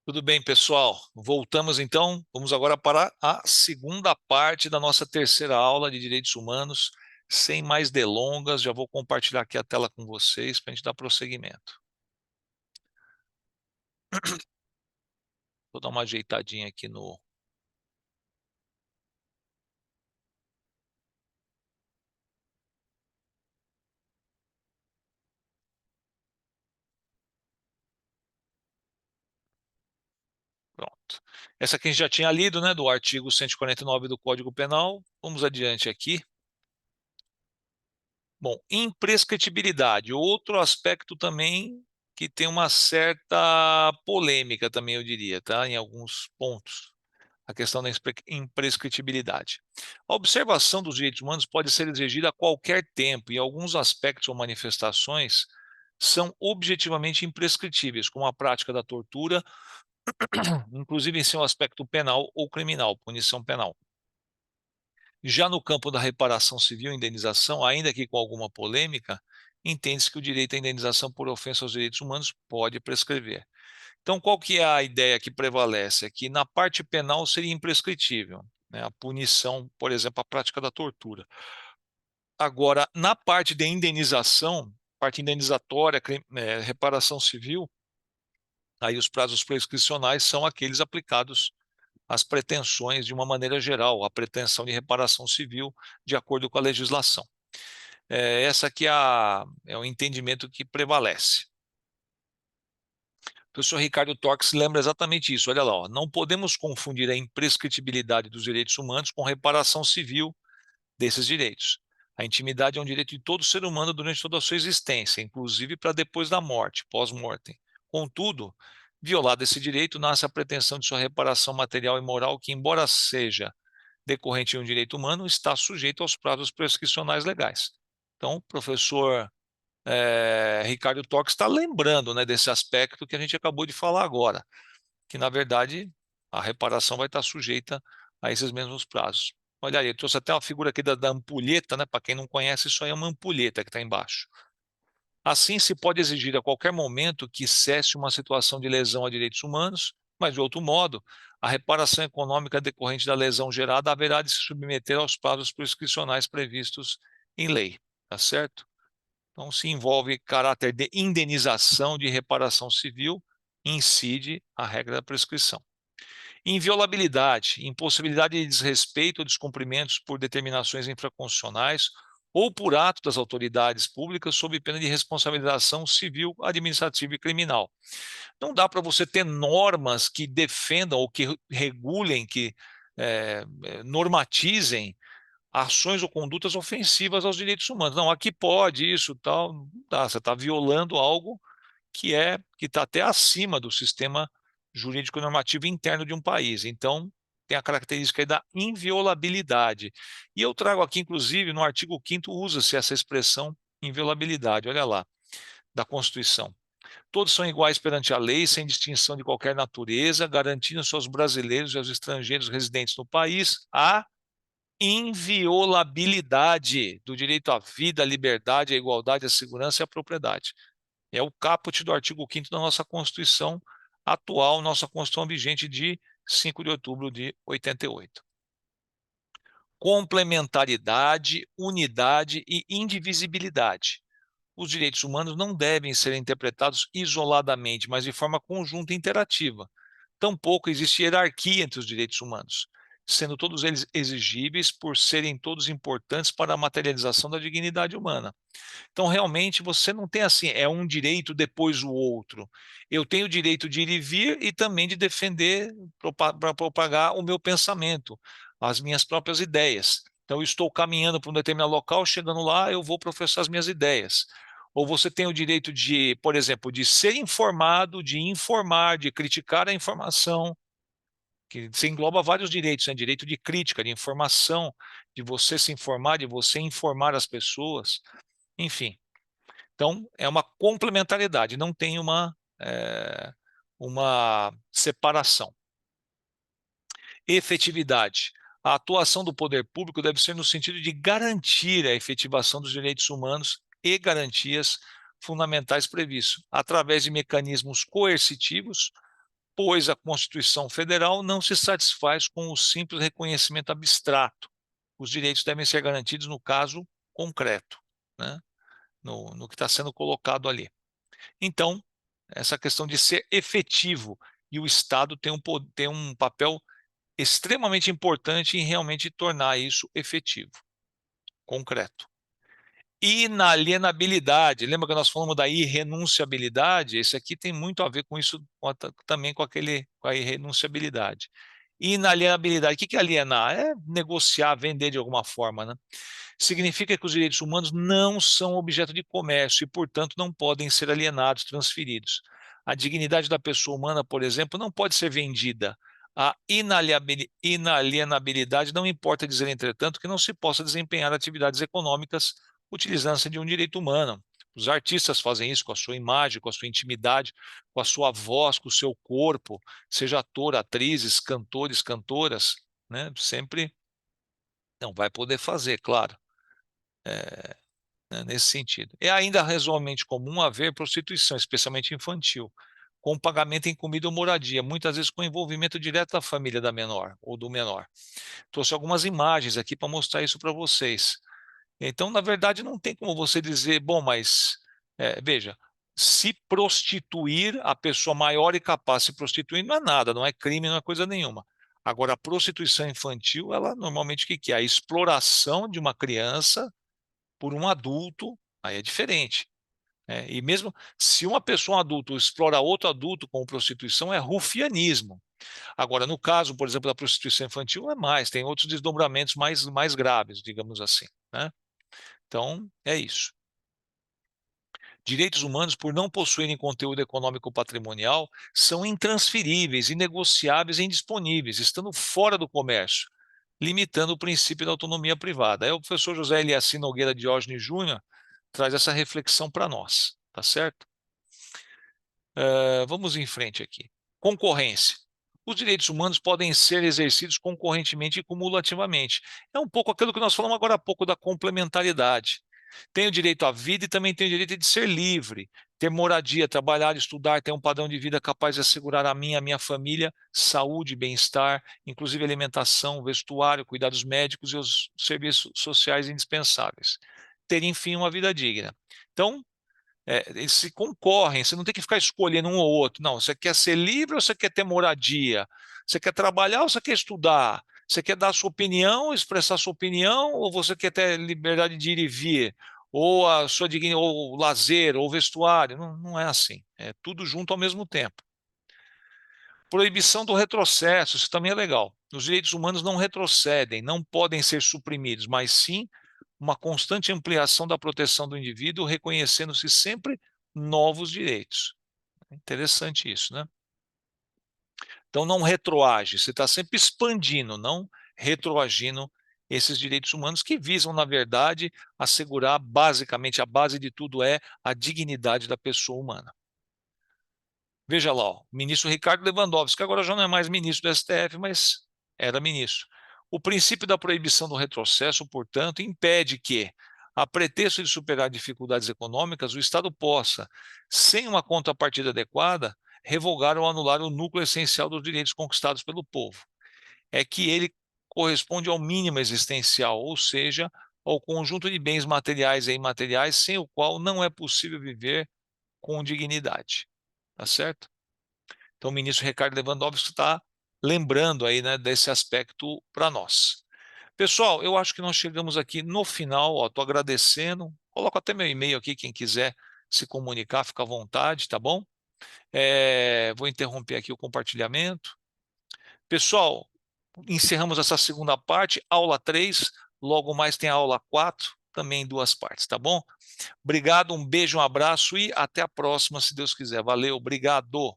Tudo bem, pessoal? Voltamos então. Vamos agora para a segunda parte da nossa terceira aula de Direitos Humanos. Sem mais delongas, já vou compartilhar aqui a tela com vocês para a gente dar prosseguimento. Vou dar uma ajeitadinha aqui no. Pronto. Essa aqui a gente já tinha lido, né, do artigo 149 do Código Penal. Vamos adiante aqui. Bom, imprescritibilidade, outro aspecto também que tem uma certa polêmica também, eu diria, tá? Em alguns pontos. A questão da imprescritibilidade. A observação dos direitos humanos pode ser exigida a qualquer tempo e alguns aspectos ou manifestações são objetivamente imprescritíveis, como a prática da tortura, inclusive em seu aspecto penal ou criminal, punição penal. Já no campo da reparação civil e indenização, ainda que com alguma polêmica, entende-se que o direito à indenização por ofensa aos direitos humanos pode prescrever. Então, qual que é a ideia que prevalece? É que na parte penal seria imprescritível, né, a punição, por exemplo, a prática da tortura. Agora, na parte de indenização, parte indenizatória, reparação civil, aí os prazos prescricionais são aqueles aplicados às pretensões de uma maneira geral, a pretensão de reparação civil, de acordo com a legislação. Essa aqui é o entendimento que prevalece. O professor Ricardo Torques lembra exatamente isso. Olha lá, ó, não podemos confundir a imprescritibilidade dos direitos humanos com reparação civil desses direitos. A intimidade é um direito de todo ser humano durante toda a sua existência, inclusive para depois da morte, pós-mortem. Contudo, violado esse direito, nasce a pretensão de sua reparação material e moral, que, embora seja decorrente de um direito humano, está sujeito aos prazos prescricionais legais. Então, professor Ricardo Torques está lembrando, né, desse aspecto que a gente acabou de falar agora, que na verdade a reparação vai estar sujeita a esses mesmos prazos. Olha aí, eu trouxe até uma figura aqui da ampulheta, né? Para quem não conhece, isso aí é uma ampulheta que está embaixo. Assim, se pode exigir a qualquer momento que cesse uma situação de lesão a direitos humanos, mas de outro modo, a reparação econômica decorrente da lesão gerada haverá de se submeter aos prazos prescricionais previstos em lei, tá certo? Então, se envolve caráter de indenização de reparação civil, incide a regra da prescrição. Inviolabilidade, impossibilidade de desrespeito ou descumprimentos por determinações infraconstitucionais ou por ato das autoridades públicas sob pena de responsabilização civil, administrativa e criminal. Não dá para você ter normas que defendam ou que regulem, que normatizem ações ou condutas ofensivas aos direitos humanos. Não, aqui pode isso, tal, não dá, você está violando algo que está até acima do sistema jurídico normativo interno de um país. Então, tem a característica aí da inviolabilidade. E eu trago aqui, inclusive, no artigo 5º usa-se essa expressão inviolabilidade, olha lá, da Constituição. Todos são iguais perante a lei, sem distinção de qualquer natureza, garantindo-se aos brasileiros e aos estrangeiros residentes no país a inviolabilidade do direito à vida, à liberdade, à igualdade, à segurança e à propriedade. É o caput do artigo 5º da nossa Constituição atual, nossa Constituição vigente de 5 de outubro de 88. Complementaridade, unidade e indivisibilidade. Os direitos humanos não devem ser interpretados isoladamente, mas de forma conjunta e interativa. Tampouco existe hierarquia entre os direitos humanos, sendo todos eles exigíveis por serem todos importantes para a materialização da dignidade humana. Então, realmente, você não tem assim, é um direito depois o outro. Eu tenho o direito de ir e vir e também de defender, para propagar o meu pensamento, as minhas próprias ideias. Então, eu estou caminhando para um determinado local, chegando lá, eu vou professar as minhas ideias. Ou você tem o direito de, por exemplo, de ser informado, de informar, de criticar a informação, que se engloba vários direitos, né? Direito de crítica, de informação, de você se informar, de você informar as pessoas, enfim. Então, é uma complementariedade, não tem uma separação. Efetividade. A atuação do poder público deve ser no sentido de garantir a efetivação dos direitos humanos e garantias fundamentais previstos, através de mecanismos coercitivos, pois a Constituição Federal não se satisfaz com o simples reconhecimento abstrato. Os direitos devem ser garantidos no caso concreto, né? No que está sendo colocado ali. Então, essa questão de ser efetivo, e o Estado tem um papel extremamente importante em realmente tornar isso efetivo, concreto. Inalienabilidade, lembra que nós falamos da irrenunciabilidade? Esse aqui tem muito a ver com isso, também com a irrenunciabilidade. Inalienabilidade, o que é alienar? É negociar, vender de alguma forma, né? Significa que os direitos humanos não são objeto de comércio e, portanto, não podem ser alienados, transferidos. A dignidade da pessoa humana, por exemplo, não pode ser vendida. A inalienabilidade não importa dizer, entretanto, que não se possa desempenhar atividades econômicas utilizando-se de um direito humano. Os artistas fazem isso com a sua imagem, com a sua intimidade, com a sua voz, com o seu corpo, seja ator, atrizes, cantores, cantoras, né? Sempre não vai poder fazer, claro, né, nesse sentido. É ainda razoavelmente comum haver prostituição, especialmente infantil, com pagamento em comida ou moradia, muitas vezes com envolvimento direto da família da menor ou do menor. Trouxe algumas imagens aqui para mostrar isso para vocês. Então, na verdade, não tem como você dizer, bom, mas veja, se prostituir, a pessoa maior e capaz de se prostituir não é nada, não é crime, não é coisa nenhuma. Agora, a prostituição infantil, ela normalmente o que que é? A exploração de uma criança por um adulto, aí é diferente, né? E mesmo se uma pessoa, um adulto, explora outro adulto com prostituição, é rufianismo. Agora, no caso, por exemplo, da prostituição infantil, é mais, tem outros desdobramentos mais graves, digamos assim, né? Então, é isso. Direitos humanos, por não possuírem conteúdo econômico patrimonial, são intransferíveis, inegociáveis e indisponíveis, estando fora do comércio, limitando o princípio da autonomia privada. Aí o professor José Eliacim Nogueira Diógenes Júnior traz essa reflexão para nós, tá certo? Vamos em frente aqui. Concorrência. Os direitos humanos podem ser exercidos concorrentemente e cumulativamente. É um pouco aquilo que nós falamos agora há pouco da complementaridade. Tem o direito à vida e também tem o direito de ser livre, ter moradia, trabalhar, estudar, ter um padrão de vida capaz de assegurar a mim e a minha família saúde, bem-estar, inclusive alimentação, vestuário, cuidados médicos e os serviços sociais indispensáveis. Ter, enfim, uma vida digna. Então, eles se concorrem, você não tem que ficar escolhendo um ou outro. Não, você quer ser livre ou você quer ter moradia? Você quer trabalhar ou você quer estudar? Você quer dar a sua opinião, expressar a sua opinião, ou você quer ter liberdade de ir e vir? Ou a sua dignidade, ou lazer, ou vestuário? Não, não é assim. É tudo junto ao mesmo tempo. Proibição do retrocesso, isso também é legal. Os direitos humanos não retrocedem, não podem ser suprimidos, mas sim uma constante ampliação da proteção do indivíduo, reconhecendo-se sempre novos direitos. Interessante isso, né? Então não retroage, você está sempre expandindo, não retroagindo esses direitos humanos que visam, na verdade, assegurar basicamente a base de tudo é a dignidade da pessoa humana. Veja lá, ó, o ministro Ricardo Lewandowski, que agora já não é mais ministro do STF, mas era ministro. O princípio da proibição do retrocesso, portanto, impede que, a pretexto de superar dificuldades econômicas, o Estado possa, sem uma contrapartida adequada, revogar ou anular o núcleo essencial dos direitos conquistados pelo povo. É que ele corresponde ao mínimo existencial, ou seja, ao conjunto de bens materiais e imateriais sem o qual não é possível viver com dignidade. Tá certo? Então, o ministro Ricardo Lewandowski está lembrando aí, né, desse aspecto para nós. Pessoal, eu acho que nós chegamos aqui no final. Estou agradecendo. Coloco até meu e-mail aqui, quem quiser se comunicar, fica à vontade, tá bom? Vou interromper aqui o compartilhamento. Pessoal, encerramos essa segunda parte, aula 3. Logo mais tem a aula 4, também em duas partes, tá bom? Obrigado, um beijo, um abraço e até a próxima, se Deus quiser. Valeu, obrigado.